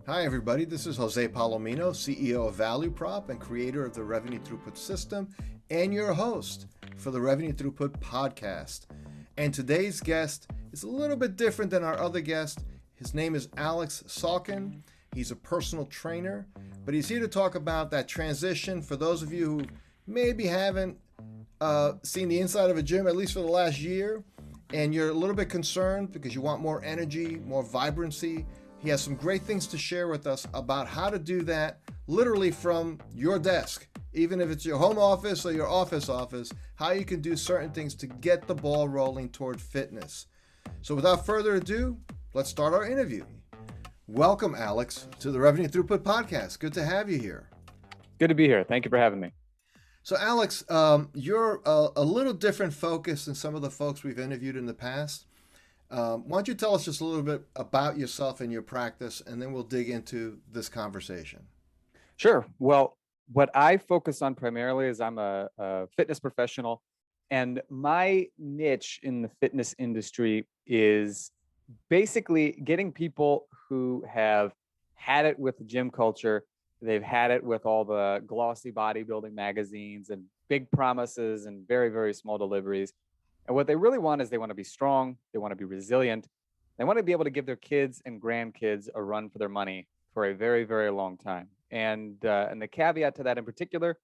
Hi, everybody. This is Jose Palomino, CEO of Value Prop and creator of the Revenue Throughput System, and your host for the Revenue Throughput Podcast. And today's guest is a little bit different than our other guest. His name is Aleks Salkin. He's a personal trainer, but he's here to talk about that transition for those of you who maybe haven't seen the inside of a gym, at least for the last year, and you're a little bit concerned because you want more energy, more vibrancy. He has some great things to share with us about how to do that literally from your desk, even if it's your home office or your office, how you can do certain things to get the ball rolling toward fitness. So without further ado, let's start our interview. Welcome, Aleks, to the Revenue Throughput Podcast. Good to have you here. Good to be here. Thank you for having me. So Aleks, you're a little different focus than some of the folks we've interviewed in the past. Why don't you tell us just a little bit about yourself and your practice, and then we'll dig into this conversation. Sure. Well, what I focus on primarily is I'm a fitness professional, and my niche in the fitness industry is basically getting people who have had it with the gym culture. They've had it with all the glossy bodybuilding magazines and big promises and very, very small deliveries. And what they really want is they want to be strong. They want to be resilient. They want to be able to give their kids and grandkids a run for their money for a very, very long time. And the caveat to that in particular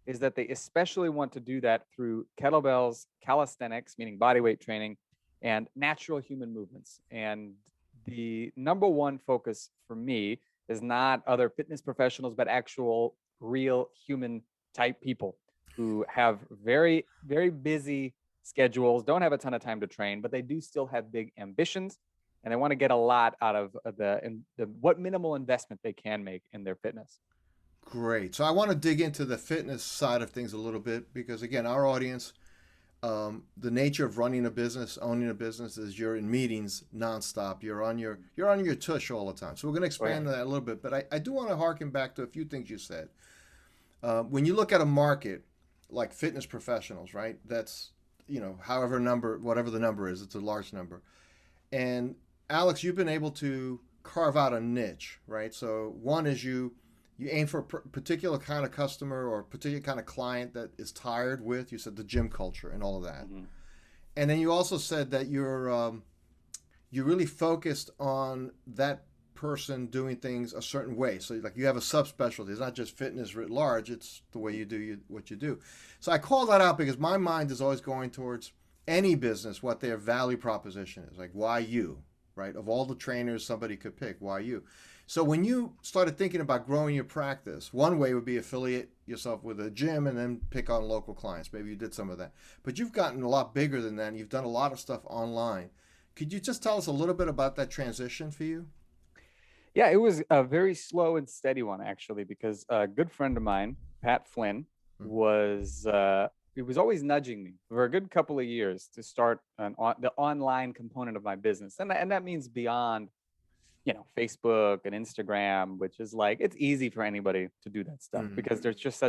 is that they especially want to do that through kettlebells, calisthenics, meaning bodyweight training, and natural human movements. And the number one focus for me is not other fitness professionals, but actual real human type people who have very, very busy schedules, don't have a ton of time to train, but they do still have big ambitions, and they want to get a lot out of what minimal investment they can make in their fitness. Great. So I want to dig into the fitness side of things a little bit because, again, our audience, the nature of running a business, owning a business, is you're in meetings nonstop. You're on your tush all the time. So we're going to expand on that a little bit, but I do want to harken back to a few things you said. When you look at a market like fitness professionals, right? That's whatever the number is, it's a large number. And Aleks, you've been able to carve out a niche, right? So one is you aim for a particular kind of customer or a particular kind of client that is tired with, you said, the gym culture and all of that. Mm-hmm. And then you also said that you're really focused on that person doing things a certain way. So like you have a subspecialty. It's not just fitness writ large, it's the way you do what you do. So I call that out because my mind is always going towards any business, what their value proposition is. Like, why you, right? Of all the trainers somebody could pick, why you? So when you started thinking about growing your practice, one way would be affiliate yourself with a gym and then pick on local clients. Maybe you did some of that. But you've gotten a lot bigger than that. And you've done a lot of stuff online. Could you just tell us a little bit about that transition for you? Yeah, it was a very slow and steady one, actually, because a good friend of mine, Pat Flynn, was he was always nudging me for a good couple of years to start the online component of my business. And that means beyond, Facebook and Instagram, which is like, it's easy for anybody to do that stuff because there's just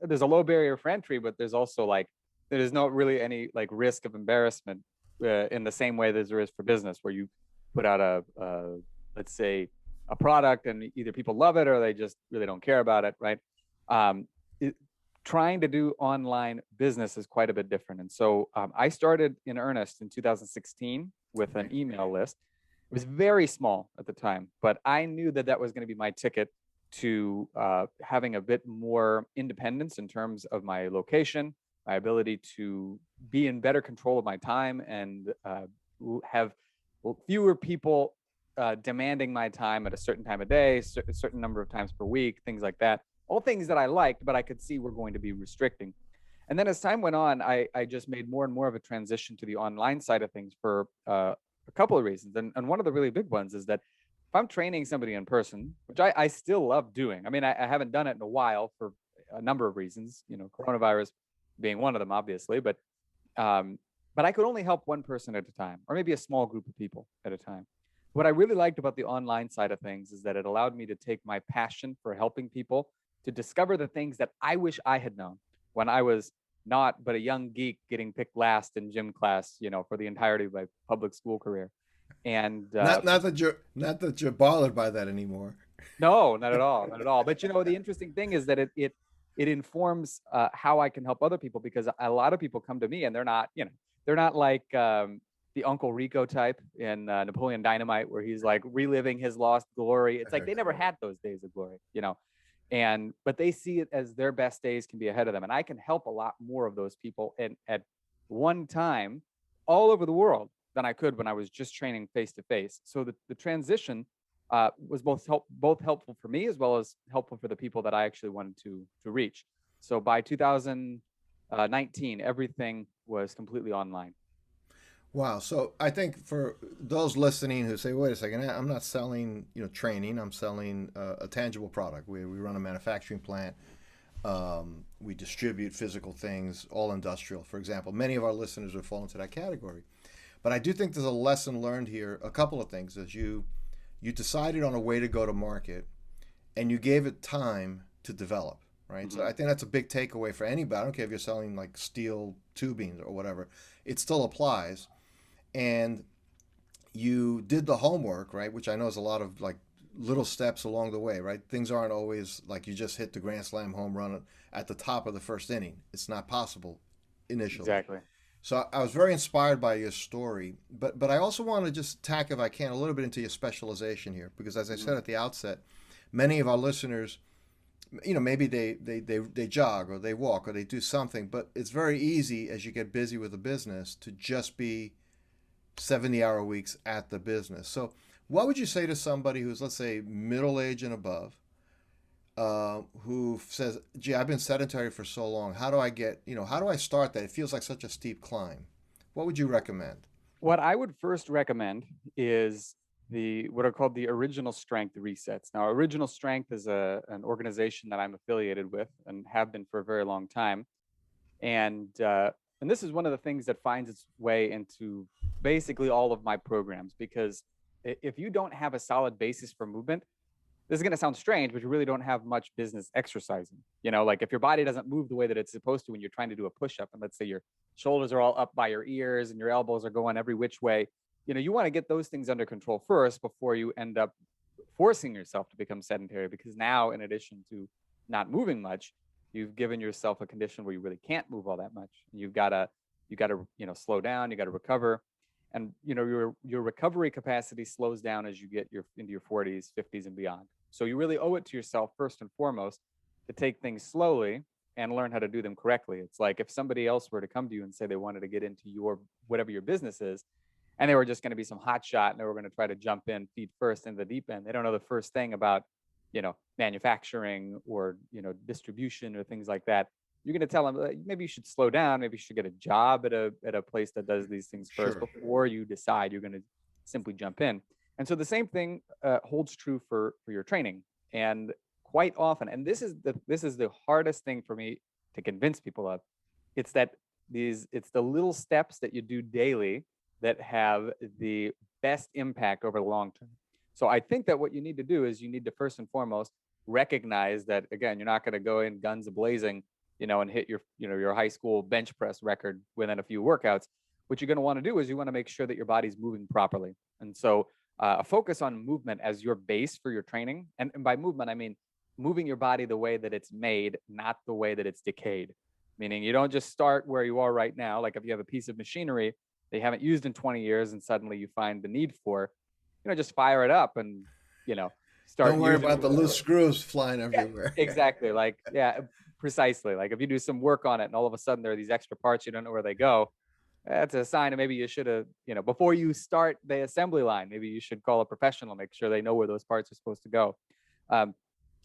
there's a low barrier for entry, but there's also there's not really any risk of embarrassment in the same way as there is for business, where you put out let's say, a product and either people love it or they just really don't care about it, right? Trying to do online business is quite a bit different. And so I started in earnest in 2016 with an email list. It was very small at the time, but I knew that was going to be my ticket to having a bit more independence in terms of my location, my ability to be in better control of my time, and have fewer people demanding my time at a certain time of day, a certain number of times per week, things like that. All things that I liked, but I could see were going to be restricting. And then as time went on, I just made more and more of a transition to the online side of things for a couple of reasons. And one of the really big ones is that if I'm training somebody in person, which I still love doing, I mean, I haven't done it in a while for a number of reasons, coronavirus being one of them, obviously, but I could only help one person at a time, or maybe a small group of people at a time. What I really liked about the online side of things is that it allowed me to take my passion for helping people to discover the things that I wish I had known when I was not but a young geek getting picked last in gym class, for the entirety of my public school career. And not that you're bothered by that anymore. No, not at all, not at all. But the interesting thing is that it informs how I can help other people, because a lot of people come to me and they're not like the Uncle Rico type in Napoleon Dynamite, where he's like reliving his lost glory. It's like they never had those days of glory. And but they see it as their best days can be ahead of them, and I can help a lot more of those people and at one time all over the world than I could when I was just training face to face. So the transition was both helpful for me as well as helpful for the people that I actually wanted to reach. So by 2019, everything was completely online. Wow. So I think for those listening who say, wait a second, I'm not selling, training. I'm selling a tangible product. We run a manufacturing plant. We distribute physical things, all industrial, for example. Many of our listeners would fall into that category. But I do think there's a lesson learned here. A couple of things as you decided on a way to go to market and you gave it time to develop, right? Mm-hmm. So I think that's a big takeaway for anybody. I don't care if you're selling like steel tubing or whatever, it still applies. And you did the homework, right? Which I know is a lot of like little steps along the way, right? Things aren't always like you just hit the grand slam home run at the top of the first inning. It's not possible initially. Exactly. So I was very inspired by your story, but I also want to just tack, if I can, a little bit into your specialization here, because as I said at the outset, many of our listeners, maybe they jog or they walk or they do something, but it's very easy as you get busy with a business to just be 70-hour weeks at the business. So what would you say to somebody who's, let's say, middle age and above, who says, gee, I've been sedentary for so long. How do I start that? It feels like such a steep climb. What would you recommend? What I would first recommend is what are called the original strength resets. Now, Original Strength is an organization that I'm affiliated with and have been for a very long time. And this is one of the things that finds its way into basically all of my programs, because if you don't have a solid basis for movement, this is going to sound strange, but you really don't have much business exercising. Like if your body doesn't move the way that it's supposed to when you're trying to do a push-up, and let's say your shoulders are all up by your ears and your elbows are going every which way, you want to get those things under control first before you end up forcing yourself to become sedentary, because now, in addition to not moving much, you've given yourself a condition where you really can't move all that much. You gotta slow down, you gotta recover. And your recovery capacity slows down as you get into your 40s, 50s, and beyond. So you really owe it to yourself first and foremost to take things slowly and learn how to do them correctly. It's like if somebody else were to come to you and say they wanted to get into your whatever your business is, and they were just going to be some hot shot and they were going to try to jump in feet first into the deep end. They don't know the first thing about manufacturing or distribution or things like that. You're going to tell them maybe you should slow down, maybe you should get a job at a place that does these things first before you decide you're going to simply jump in. And so the same thing holds true for your training. And quite often, and this is the hardest thing for me to convince people of, it's the little steps that you do daily that have the best impact over the long term. So I think that what you need to do is you need to first and foremost recognize that, again, you're not going to go in guns a-blazing, and hit your high school bench press record within a few workouts. What you're going to want to do is you want to make sure that your body's moving properly. And so a focus on movement as your base for your training. And by movement, I mean moving your body the way that it's made, not the way that it's decayed. Meaning you don't just start where you are right now. Like if you have a piece of machinery that you haven't used in 20 years and suddenly you find the need for, just fire it up and, start. Don't worry about the loose screws flying everywhere. Yeah, exactly. Precisely. Like if you do some work on it and all of a sudden there are these extra parts, you don't know where they go. That's a sign of maybe you should have, before you start the assembly line, maybe you should call a professional, make sure they know where those parts are supposed to go. But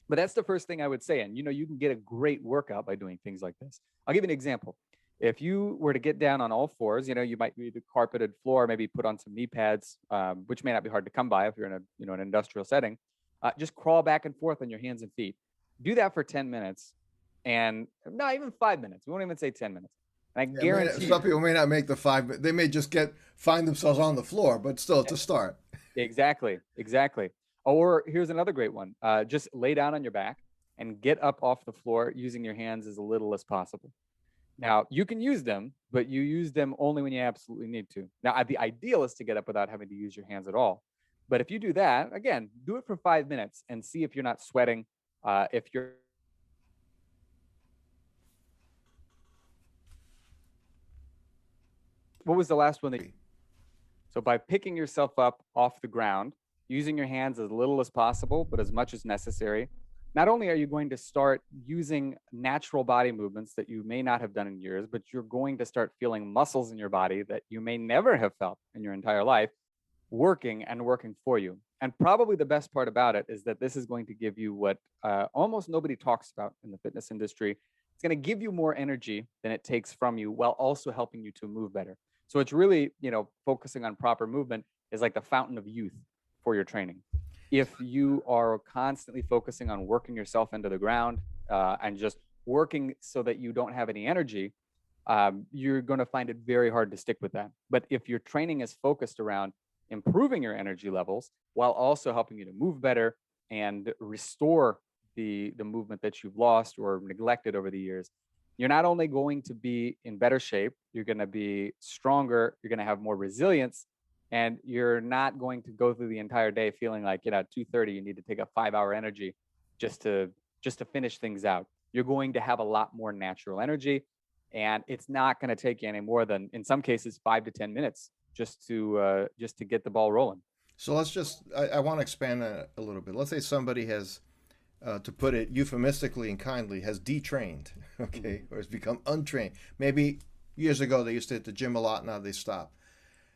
that's the first thing I would say. And, you can get a great workout by doing things like this. I'll give you an example. If you were to get down on all fours, you might need a carpeted floor, maybe put on some knee pads, which may not be hard to come by if you're in an industrial setting. Just crawl back and forth on your hands and feet. Do that for 10 minutes. And not even 5 minutes. We won't even say 10 minutes. And I guarantee some people may not make the 5 minutes. They may just find themselves on the floor, but still it's a start. Exactly. Or here's another great one. Just lay down on your back and get up off the floor using your hands as little as possible. Now, you can use them, but you use them only when you absolutely need to. Now, the ideal is to get up without having to use your hands at all. But if you do that, again, do it for 5 minutes and see if you're not sweating. If you're, what was the last one that? So by picking yourself up off the ground, using your hands as little as possible, but as much as necessary, not only are you going to start using natural body movements that you may not have done in years, but you're going to start feeling muscles in your body that you may never have felt in your entire life working and working for you. And probably the best part about it is that this is going to give you what almost nobody talks about in the fitness industry. It's going to give you more energy than it takes from you while also helping you to move better. So it's really, focusing on proper movement is like the fountain of youth for your training. If you are constantly focusing on working yourself into the ground and just working so that you don't have any energy, you're going to find it very hard to stick with that. But if your training is focused around improving your energy levels while also helping you to move better and restore the movement that you've lost or neglected over the years, you're not only going to be in better shape, you're going to be stronger, you're going to have more resilience, and you're not going to go through the entire day feeling like, at 2:30 you need to take a 5-hour energy just to finish things out. You're going to have a lot more natural energy, and it's not going to take you any more than, in some cases, 5 to 10 minutes just to get the ball rolling. So I want to expand that a little bit. Let's say somebody has, to put it euphemistically and kindly, has detrained, okay, or has become untrained. Maybe years ago they used to hit the gym a lot, now they stop.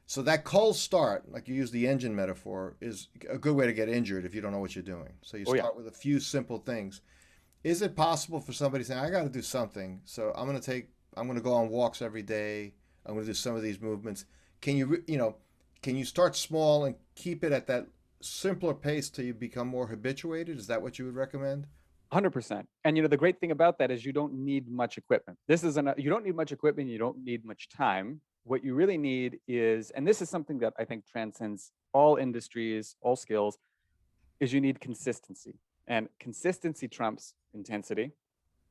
So that cold start, like you use the engine metaphor, is a good way to get injured if you don't know what you're doing. So you start with a few simple things. Is it possible for somebody saying, I got to do something, so I'm going to go on walks every day, I'm going to do some of these movements. Can you start small and keep it at that simpler pace till you become more habituated? Is that what you would recommend? 100%. And the great thing about that is you don't need much equipment. You don't need much equipment, you don't need much time. What you really need is, and this is something that I think transcends all industries, all skills, is you need consistency. And consistency trumps intensity,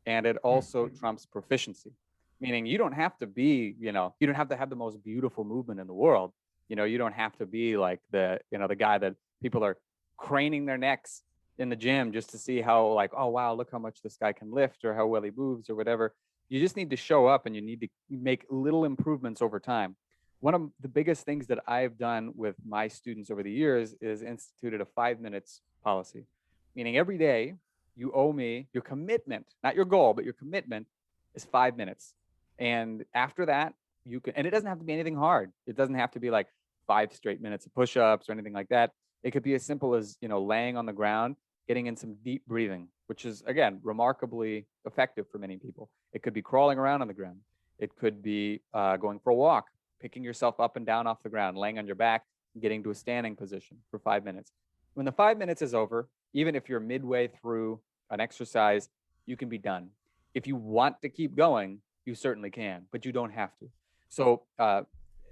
and it also trumps proficiency. Meaning you don't have to be, you don't have to have the most beautiful movement in the world. You don't have to be like the guy that people are craning their necks in the gym just to see how, like, oh wow, look how much this guy can lift or how well he moves or whatever. You just need to show up, and you need to make little improvements over time. One of the biggest things that I've done with my students over the years is instituted a 5 minutes policy, meaning every day you owe me your commitment, not your goal, but your commitment is 5 minutes. And after that, you can, and it doesn't have to be anything hard. It doesn't have to be like 5 straight minutes of push-ups or anything like that. It could be as simple as, laying on the ground, getting in some deep breathing, which is, again, remarkably effective for many people. It could be crawling around on the ground. It could be going for a walk, picking yourself up and down off the ground, laying on your back, and getting to a standing position for 5 minutes. When the 5 minutes is over, even if you're midway through an exercise, you can be done. If you want to keep going, you certainly can, but you don't have to. So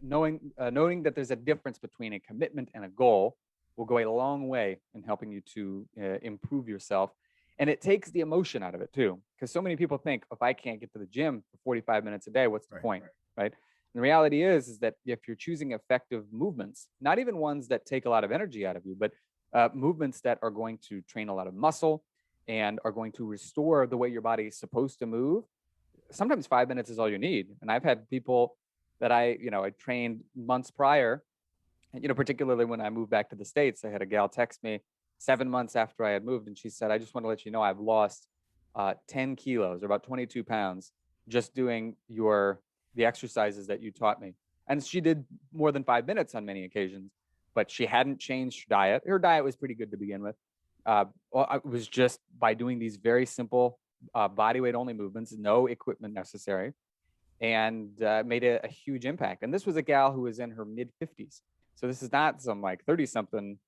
knowing that there's a difference between a commitment and a goal will go a long way in helping you to improve yourself. And it takes the emotion out of it too, because so many people think, if I can't get to the gym for 45 minutes a day, what's the point, right? And the reality is that if you're choosing effective movements, not even ones that take a lot of energy out of you, but movements that are going to train a lot of muscle and are going to restore the way your body is supposed to move, sometimes 5 minutes is all you need. And I've had people that I trained months prior, and, particularly when I moved back to the States, I had a gal text me 7 months after I had moved, and she said, I just want to let you know I've lost 10 kilos or about 22 pounds just doing the exercises that you taught me. And she did more than 5 minutes on many occasions, but she hadn't changed her diet. Her diet was pretty good to begin with. It was just by doing these very simple body weight only movements, no equipment necessary, and made a huge impact. And this was a gal who was in her mid 50s. So this is not some like 30 something,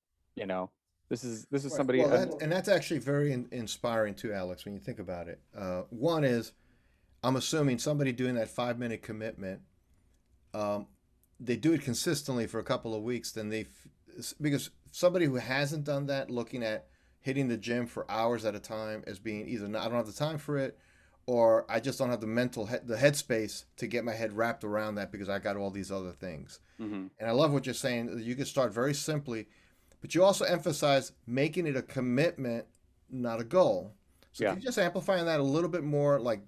this is somebody. Well, and that's actually very inspiring too, Alex, when you think about it. One is, I'm assuming somebody doing that 5 minute commitment, they do it consistently for a couple of weeks, then because somebody who hasn't done that, looking at hitting the gym for hours at a time as being either I don't have the time for it, or I just don't have the headspace to get my head wrapped around that because I got all these other things. Mm-hmm. And I love what you're saying. You can start very simply, but you also emphasize making it a commitment, not a goal. So Yeah. can you just amplify on that a little bit more, like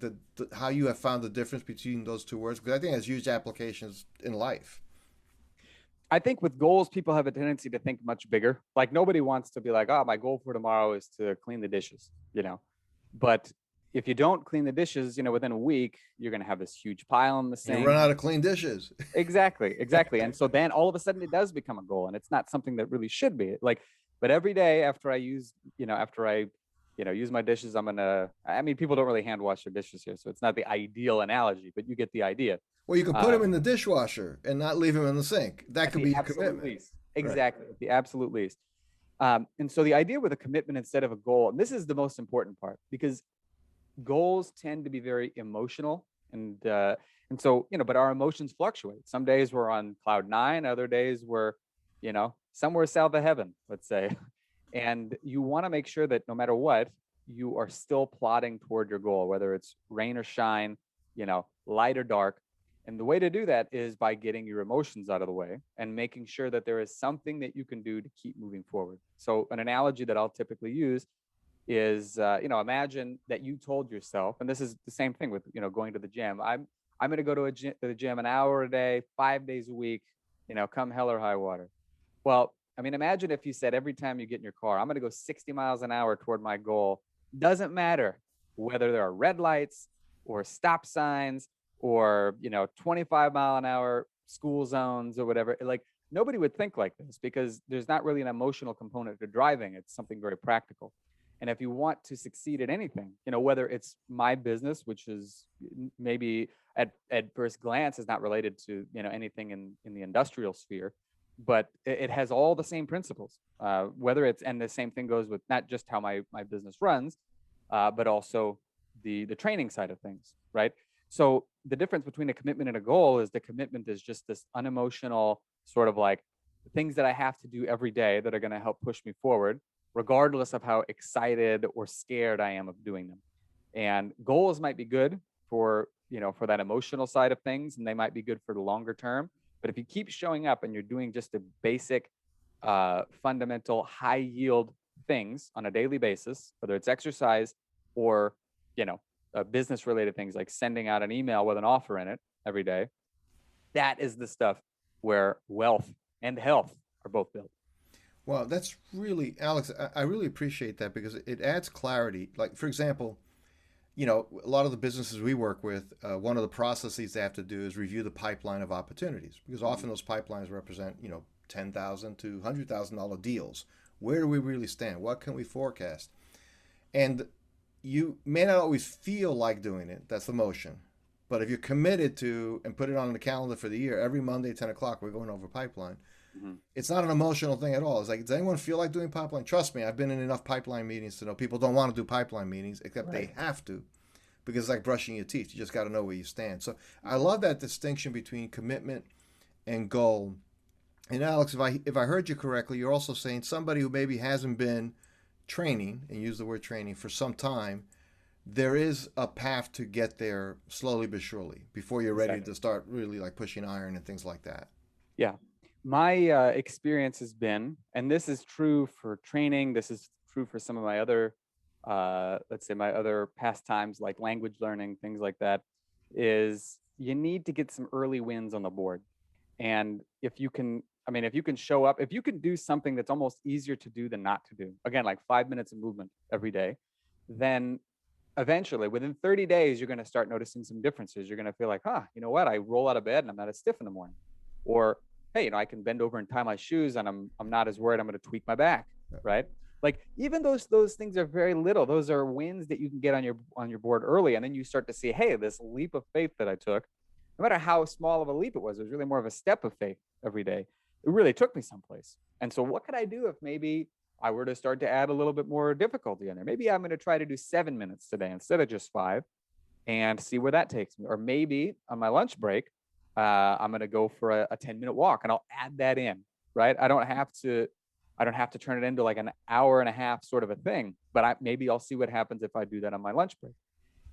how you have found the difference between those two words? Because I think it has huge applications in life. I think with goals, people have a tendency to think much bigger. Like nobody wants to be like, oh, my goal for tomorrow is to clean the dishes, you know. But if you don't clean the dishes, you know, within a week, you're going to have this huge pile in the You run sink. out of clean dishes. Exactly, exactly. And so then all of a sudden it does become a goal, and it's not something that really should be. Like, but every day after I use, after I, use my dishes, I mean, people don't really hand wash their dishes here, so it's not the ideal analogy, but you get the idea. Well, you can put them Uh, in the dishwasher and not leave them in the sink. That at could the be your absolute commitment. least. Right. Exactly, at the absolute least. And so the idea with a commitment instead of a goal, and this is the most important part, because goals tend to be very emotional, and so but our emotions fluctuate. Some days we're on cloud nine, other days we're somewhere south of heaven, let's say. And you want to make sure that no matter what, you are still plodding toward your goal, whether it's rain or shine, light or dark. And the way to do that is by getting your emotions out of the way and making sure that there is something that you can do to keep moving forward. So an analogy that I'll typically use is imagine that you told yourself, and this is the same thing with going to the gym. I'm going to go to the gym an hour a day, 5 days a week, come hell or high water. Well, I mean, imagine if you said every time you get in your car, I'm going to go 60 miles an hour toward my goal. Doesn't matter whether there are red lights or stop signs or 25-mile an hour school zones or whatever. Like nobody would think like this because there's not really an emotional component to driving. It's something very practical. And if you want to succeed at anything, whether it's my business, which is maybe at first glance is not related to anything in the industrial sphere, but it has all the same principles. Whether it's, and the same thing goes with not just how my business runs, but also the training side of things, right? So the difference between a commitment and a goal is the commitment is just this unemotional sort of like things that I have to do every day that are going to help push me forward, regardless of how excited or scared I am of doing them. And goals might be good for that emotional side of things, and they might be good for the longer term. But if you keep showing up and you're doing just the basic, fundamental, high yield things on a daily basis, whether it's exercise or, business related things like sending out an email with an offer in it every day, that is the stuff where wealth and health are both built. Well, that's really, Alex, I really appreciate that because it adds clarity. Like, for example, a lot of the businesses we work with, one of the processes they have to do is review the pipeline of opportunities because often those pipelines represent, $10,000 to $100,000 deals. Where do we really stand? What can we forecast? And you may not always feel like doing it. That's the motion. But if you're committed to and put it on the calendar for the year, every Monday, 10 o'clock, we're going over pipeline. Mm-hmm. It's not an emotional thing at all. It's like, does anyone feel like doing pipeline? Trust me, I've been in enough pipeline meetings to know people don't want to do pipeline meetings, except Right. they have to because it's like brushing your teeth. You just got to know where you stand. So I love that distinction between commitment and goal. And Alex, if I heard you correctly, you're also saying somebody who maybe hasn't been training, and use the word training, for some time, there is a path to get there slowly but surely before you're ready Exactly. to start really like pushing iron and things like that. Yeah. My experience has been, and this is true for training, this is true for some of my other, let's say, my other pastimes like language learning, things like that, is you need to get some early wins on the board. And if you can, I mean, if you can show up, if you can do something that's almost easier to do than not to do, again, like 5 minutes of movement every day, then eventually within 30 days, you're going to start noticing some differences. You're going to feel like, you know what? I roll out of bed and I'm not as stiff in the morning. Or, hey, I can bend over and tie my shoes and I'm not as worried I'm going to tweak my back, right? Like even those things are very little. Those are wins that you can get on your board early, and then you start to see, hey, this leap of faith that I took, no matter how small of a leap it was really more of a step of faith every day. It really took me someplace. And so what could I do if maybe I were to start to add a little bit more difficulty in there? Maybe I'm going to try to do 7 minutes today instead of just 5 and see where that takes me. Or maybe on my lunch break, I'm going to go for a 10-minute walk and I'll add that in, right? I don't have to turn it into like an hour and a half sort of a thing, but maybe I'll see what happens if I do that on my lunch break.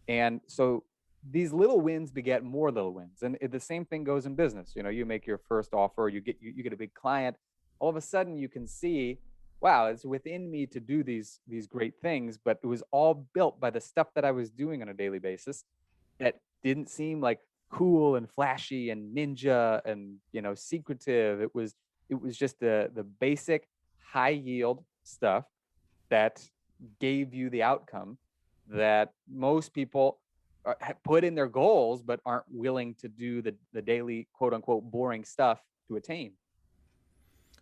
And so these little wins beget more little wins. And the same thing goes in business. You make your first offer, you get a big client. All of a sudden you can see wow, it's within me to do these great things, but it was all built by the stuff that I was doing on a daily basis that didn't seem like cool and flashy and ninja and secretive. It was just the basic high yield stuff that gave you the outcome that most people put in their goals but aren't willing to do the daily quote unquote boring stuff to attain.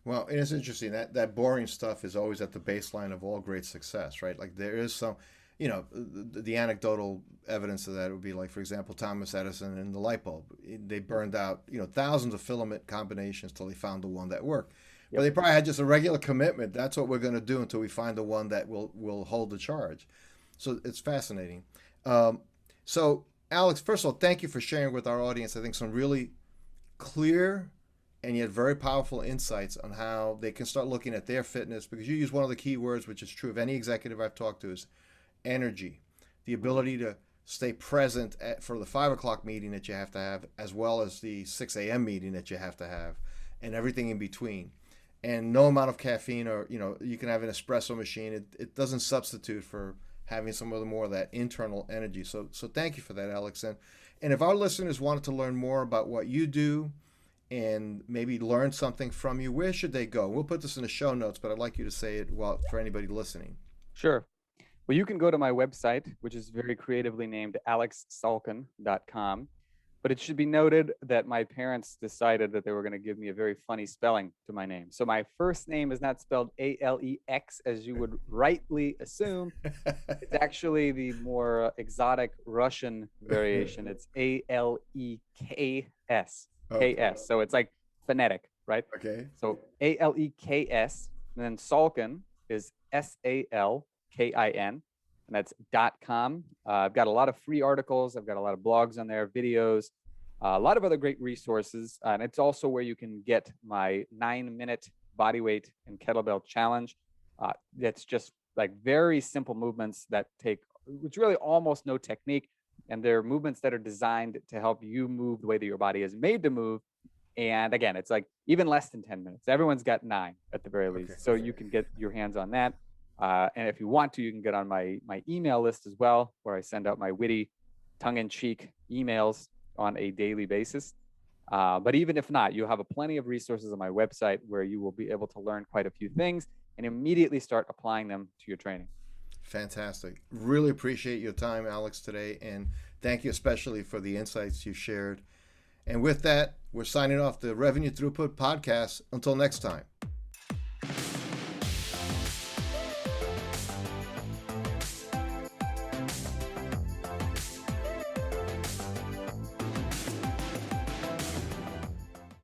Well, it is interesting that boring stuff is always at the baseline of all great success, right? Like there is some, the anecdotal evidence of that would be like, for example, Thomas Edison and the light bulb. They burned out, thousands of filament combinations till they found the one that worked. But Yep. they probably had just a regular commitment. That's what we're going to do until we find the one that will hold the charge. So it's fascinating. Um, so, Alex, first of all, thank you for sharing with our audience. I think some really clear and yet very powerful insights on how they can start looking at their fitness, because you use one of the key words, which is true of any executive I've talked to, is energy, the ability to stay present for the 5 o'clock meeting that you have to have, as well as the 6 a.m. meeting that you have to have, and everything in between. And no amount of caffeine, or you can have an espresso machine. It doesn't substitute for having some of the more of that internal energy. So thank you for that, Alex. And if our listeners wanted to learn more about what you do and maybe learn something from you, where should they go? We'll put this in the show notes, but I'd like you to say it for anybody listening. Sure. Well, you can go to my website, which is very creatively named alexsalkin.com. But it should be noted that my parents decided that they were going to give me a very funny spelling to my name. So my first name is not spelled Alex, as you would rightly assume. It's actually the more exotic Russian variation. It's Aleks. Okay. KS. So it's like phonetic, right? Okay. So Aleks, and then Salkin is Salkin, and that's .com. I've got a lot of free articles. I've got a lot of blogs on there, videos, a lot of other great resources. And it's also where you can get my 9-minute bodyweight and kettlebell challenge. That's just like very simple movements that take, it's really almost no technique. And they're movements that are designed to help you move the way that your body is made to move. And again, it's like even less than 10 minutes. Everyone's got 9 at the very least. So you can get your hands on that. And if you want to, you can get on my email list as well, where I send out my witty, tongue-in-cheek emails on a daily basis. But even if not, you'll have plenty of resources on my website where you will be able to learn quite a few things and immediately start applying them to your training. Fantastic. Really appreciate your time, Alex, today. And thank you especially for the insights you shared. And with that, we're signing off the Revenue Throughput podcast. Until next time.